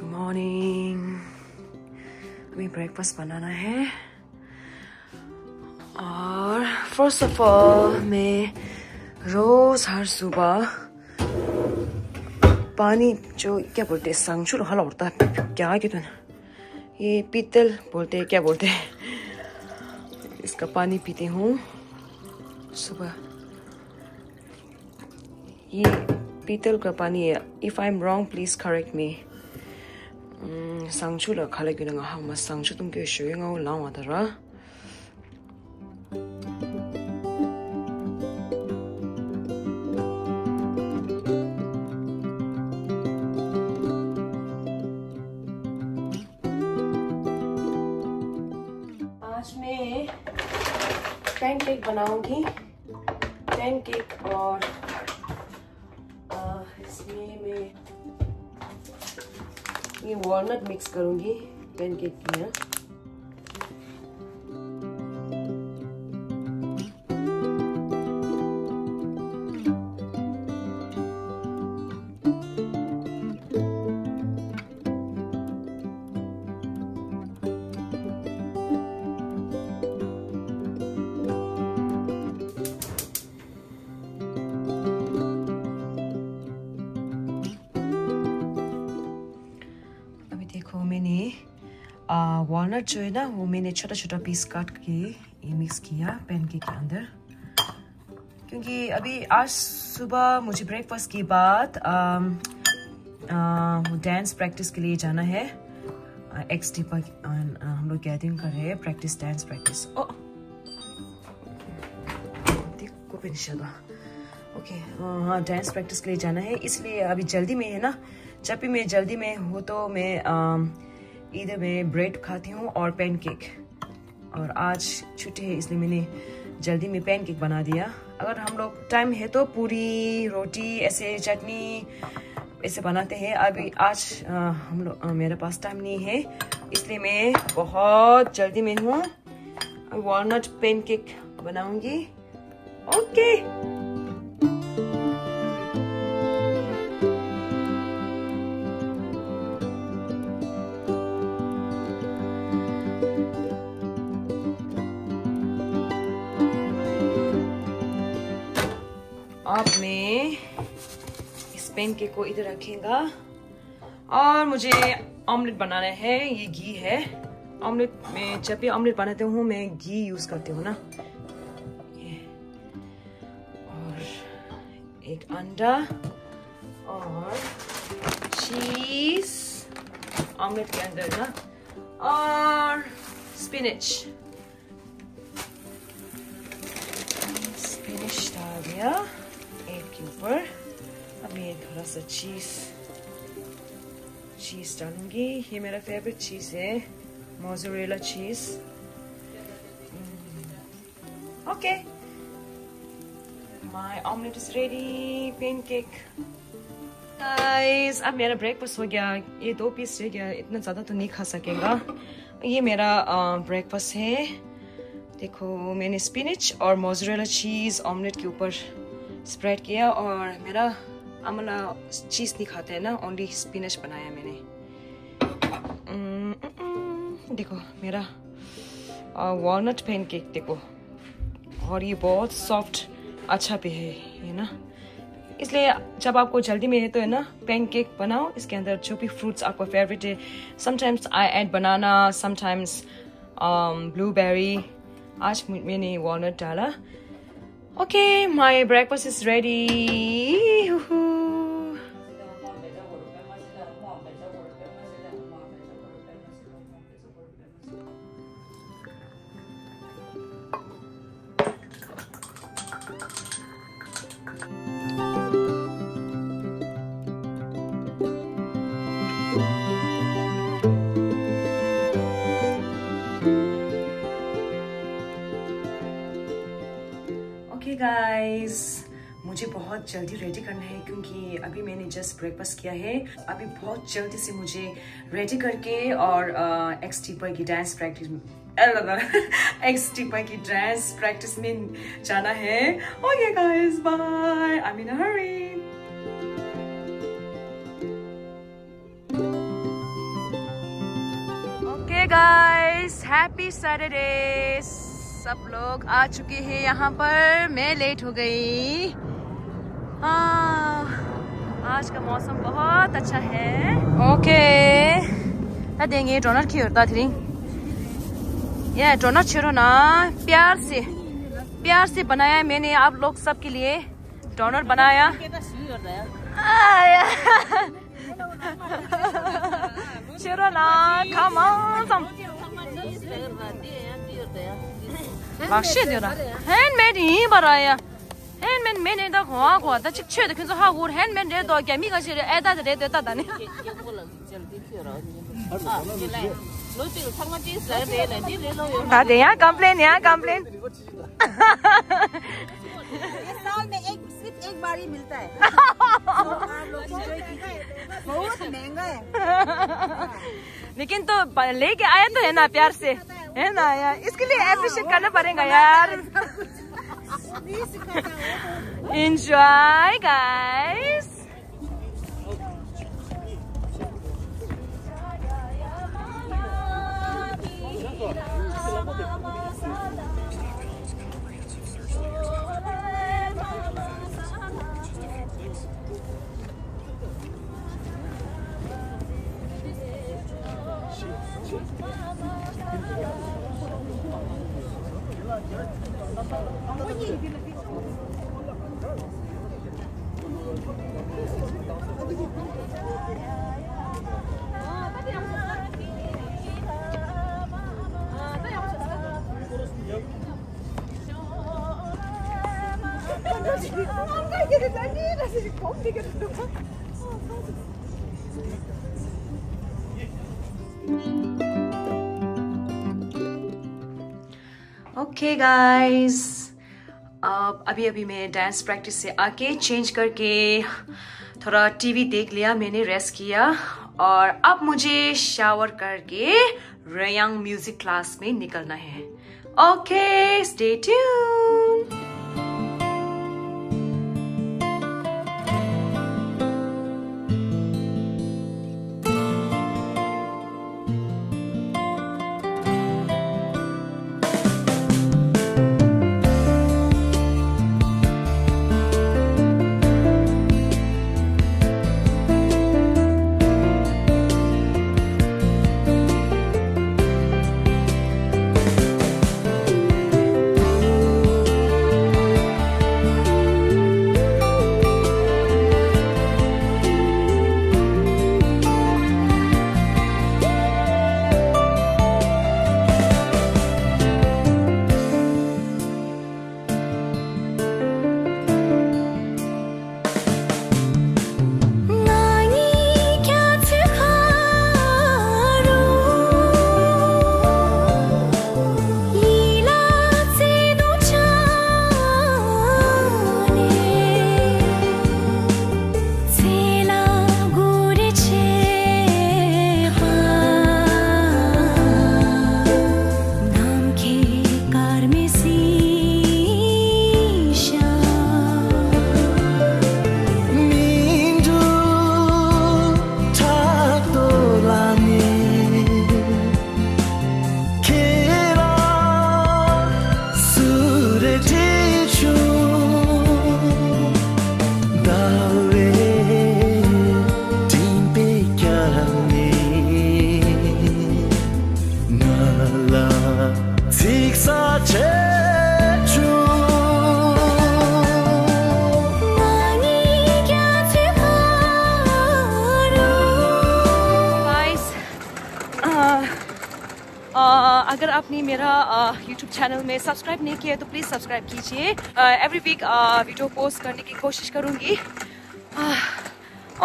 Morning, अभी breakfast बनाना है। और फर्स्ट ऑफ ऑल मैं रोज हर सुबह पानी जो क्या बोलते हैं संगचुल हला उड़ता है क्या कहते हैं ये पीतल बोलते हैं क्या बोलते हैं इसका पानी पीती हूँ सुबह। ये पीतल का पानी है। If I am wrong please correct me. 상추를 갈아기는 거 하면 상추 동계 쇼잉하고 나와더라. आज मैं पैनकेक बनाऊंगी। पैनकेक और इसमें मैं ये वॉलनट मिक्स करूंगी पैनकेक की ना। मैंने वॉलनट जो है ना वो मैंने छोटा छोटा पीस काट के ये मिक्स किया पैनकेक के अंदर, क्योंकि अभी आज सुबह मुझे ब्रेकफास्ट के बाद डांस प्रैक्टिस के लिए जाना है। एक्स डी पर हम लोग गैदरिंग कर रहे हैं प्रैक्टिस डांस प्रैक्टिस। ओके हाँ डांस प्रैक्टिस के लिए जाना है, इसलिए अभी जल्दी में है ना। जब भी मैं जल्दी में हूँ तो मैं इधर मैं ब्रेड खाती हूँ और पैनकेक, और आज छुट्टी है इसलिए मैंने जल्दी में पैनकेक बना दिया। अगर हम लोग टाइम है तो पूरी रोटी ऐसे चटनी ऐसे बनाते हैं। अभी आज हम लोग मेरे पास टाइम नहीं है इसलिए मैं बहुत जल्दी में हूँ। वॉलनट पैनकेक बनाऊंगी। ओके अब मैं इस पैनकेक को इधर रखेगा और मुझे ऑमलेट बनाना है। ये घी है। ऑमलेट में जब भी ऑमलेट बनाती हूँ मैं घी यूज करती हूँ ना। और एक अंडा और चीज ऑमलेट के अंदर ना, और स्पिनच डाल दिया एक के ऊपर। अब मैं थोड़ा सा चीज डालूंगी। ये मेरा फेवरेट चीज है, मोज़रेला चीज। Okay my omelette is ready. Pancake guys, अब मेरा ब्रेकफास्ट हो गया। ये 2 पीस रह गया, इतना ज्यादा तो नहीं खा सकेगा। ये मेरा ब्रेकफास्ट है। देखो मैंने स्पिनच और मोज़रेला चीज ऑमलेट के ऊपर स्प्रेड किया, और मेरा अमला चीज नहीं खाता है ना, ओनली स्पिनच बनाया मैंने। देखो मेरा वॉलनट पैनकेक देखो, और ये बहुत सॉफ्ट अच्छा भी है ये ना। इसलिए जब आपको जल्दी में है तो है ना पैनकेक बनाओ। इसके अंदर जो भी फ्रूट्स आपको फेवरेट है, sometimes I add banana, sometimes blueberry, आज मैंने वॉलनट डाला। Okay, my breakfast is ready. Guys, मुझे बहुत जल्दी रेडी करना है क्योंकि अभी मैंने जस्ट ब्रेकफास्ट किया है। अभी बहुत जल्दी से मुझे रेडी करके और एक्स टीपर की डांस प्रैक्टिस में जाना है। Okay guys, bye, I am in a hurry. Okay guys, happy Saturday. सब लोग आ चुके हैं यहाँ पर, मैं लेट हो गई। आज का मौसम बहुत अच्छा है। ओके, देंगे डोनट की होता थी ये डोनट छोड़ो ना, प्यार से बनाया मैंने आप लोग सब के लिए। डोनट बनाया छोड़ो ना, come on। handmade 이 봐라야. handmade 맨에다 고하고 다 직체도 그래서 하고 handmade 레도 개미가 싫어. 애다들 레도 따다네. 야 complain. साल में सिर्फ एक बार ही मिलता है। बहुत महंगा है। लेकिन तो लेके आया तो है ना प्यार से, है ना यार, इसके लिए एप्रिशिएट करना पड़ेगा यार। Enjoy guys. ओके गाइस, अभी मैं डांस प्रैक्टिस से आके चेंज करके थोड़ा टीवी देख लिया, मैंने रेस्ट किया और अब मुझे शावर करके रेयांग म्यूजिक क्लास में निकलना है। Okay, stay tuned. अगर आपने मेरा YouTube चैनल में सब्सक्राइब नहीं किया तो प्लीज़ सब्सक्राइब कीजिए। एवरी वीक वीडियो पोस्ट करने की कोशिश करूँगी।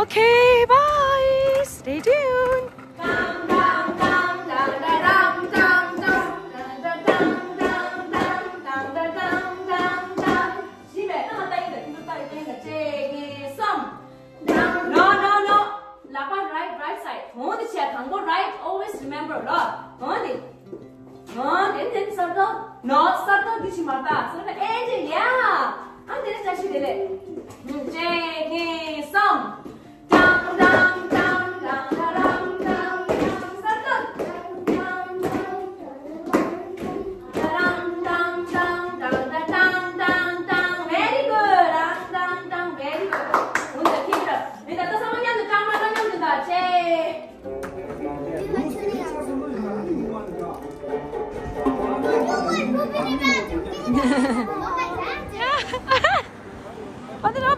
Okay bye, stay tuned.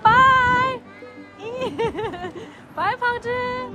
Bye. Bye, Fountain.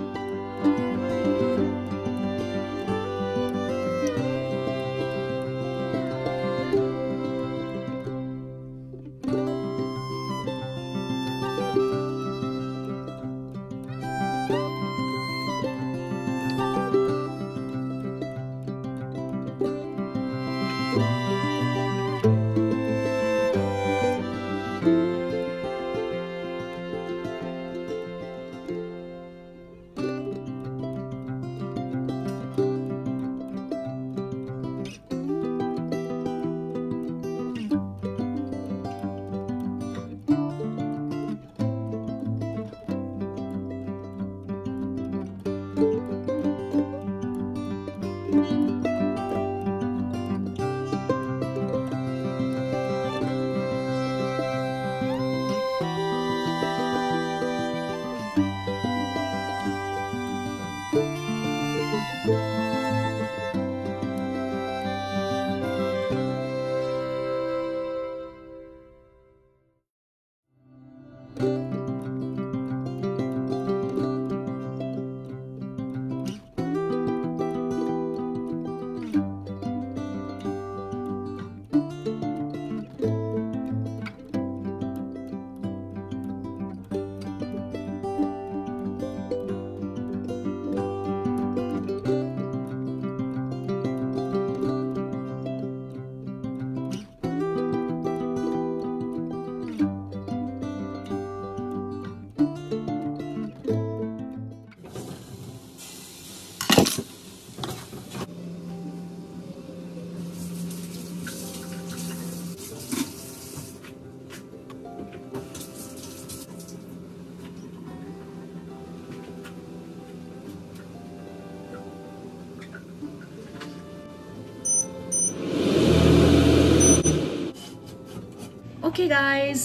Okay guys,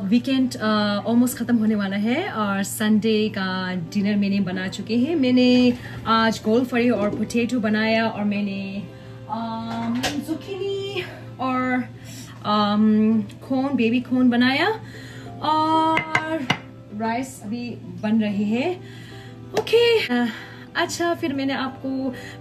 weekend almost ख़त्म होने वाला है और संडे का डिनर मैंने बना चुके हैं। मैंने आज गोलफरी और पोटैटो बनाया और मैंने जुकीनी और कॉर्न, बेबी कॉर्न बनाया और राइस अभी बन रही है। ओके अच्छा, फिर मैंने आपको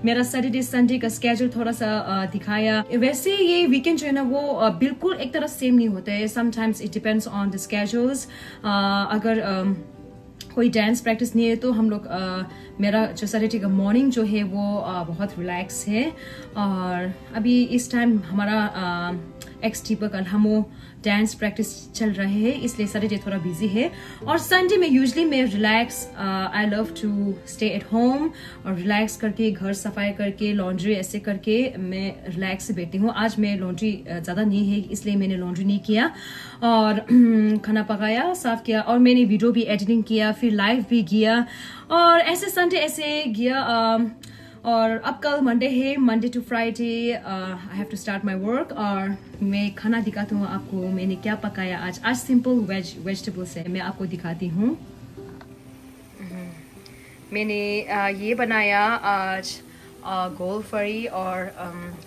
मेरा सैटरडे संडे का स्केड्यूल थोड़ा सा दिखाया। वैसे ये वीकेंड जो है ना वो बिल्कुल एक तरह सेम नहीं होता है। Sometimes it depends on the schedules. अगर कोई डांस प्रैक्टिस नहीं है तो हम लोग मेरा जो सैटरडे का मॉर्निंग जो है वो बहुत रिलैक्स है। और अभी इस टाइम हमारा एक्स-टीपर हमो डांस प्रैक्टिस चल रहे हैं, इसलिए सैटरडे थोड़ा बिजी है। और संडे में यूजली मैं relax, I love to stay at home और रिलैक्स करके घर सफाई करके लॉन्ड्री ऐसे करके मैं रिलैक्स से बैठती हूँ। आज मैं लॉन्ड्री ज़्यादा नहीं है इसलिए मैंने लॉन्ड्री नहीं किया और खाना पकाया, साफ किया और मैंने वीडियो भी एडिटिंग किया, फिर लाइव भी किया और ऐसे संडे ऐसे गया। और अब कल मंडे है, Monday to Friday I have to start my work और मैं खाना दिखाती हूँ आपको मैंने क्या पकाया आज। आज सिंपल वेजिटेबल्स है, मैं आपको दिखाती हूँ। मैंने ये बनाया आज गोल फरी और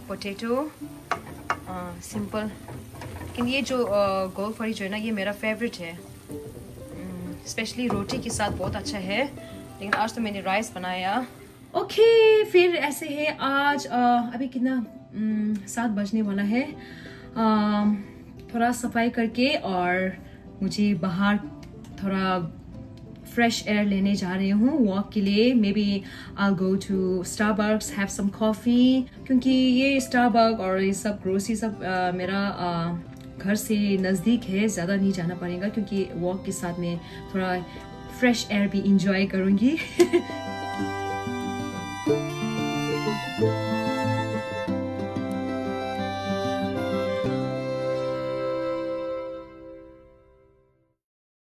पोटैटो सिंपल। लेकिन ये जो गोल फरी जो है ना, ये मेरा फेवरेट है, स्पेशली रोटी के साथ बहुत अच्छा है। लेकिन आज तो मैंने राइस बनाया। ओके, फिर ऐसे है आज अभी कितना 7 बजने वाला है। थोड़ा सफाई करके और मुझे बाहर थोड़ा फ्रेश एयर लेने जा रही हूँ वॉक के लिए। Maybe I go to Starbucks, have some coffee, क्योंकि ये स्टारबक और ये सब ग्रोसरी सब मेरा घर से नज़दीक है, ज़्यादा नहीं जाना पड़ेगा, क्योंकि वॉक के साथ में थोड़ा फ्रेश एयर भी इंजॉय करूँगी।